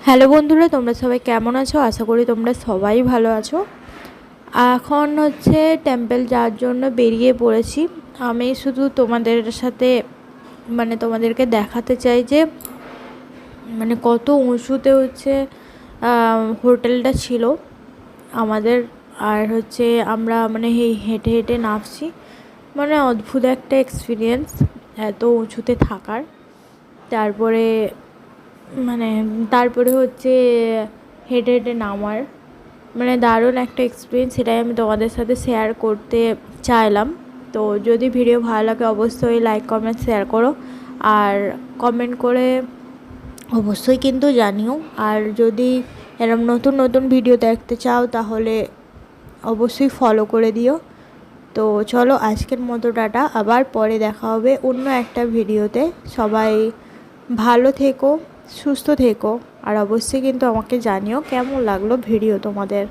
Hello বন্ধুরা, তোমরা সবাই কেমন আছো? আশা করি তোমরা সবাই ভালো আছো। এখন হচ্ছে টেম্পল যাওয়ার জন্য বেরিয়ে পড়েছি। আমি শুধু তোমাদের সাথে তোমাদেরকে দেখাতে চাই যে কত উঁচুতে হচ্ছে হোটেলটা ছিল আমাদের। আর হচ্ছে আমরা হেঁটে হেঁটে নামছি, অদ্ভুত একটা এক্সপিরিয়েন্স এত উঁচুতে থাকার। তারপরে তারপরে হচ্ছে হেঁটে হেঁটে নামার দারুণ একটা এক্সপিরিয়েন্স, সেটাই আমি তোমাদের সাথে শেয়ার করতে চাইলাম। তো যদি ভিডিও ভালো লাগে অবশ্যই লাইক কমেন্ট শেয়ার করো, আর কমেন্ট করে অবশ্যই কিন্তু জানিও। আর যদি এরকম নতুন নতুন ভিডিও দেখতে চাও তাহলে অবশ্যই ফলো করে দিও। তো চলো আজকের মতো টাটা, আবার পরে দেখা হবে অন্য একটা ভিডিওতে। সবাই ভালো থেকো, সুস্থ থেকো, আর অবশ্যই কিন্তু আমাকে জানিও কেমন লাগলো ভিডিও তোমাদের।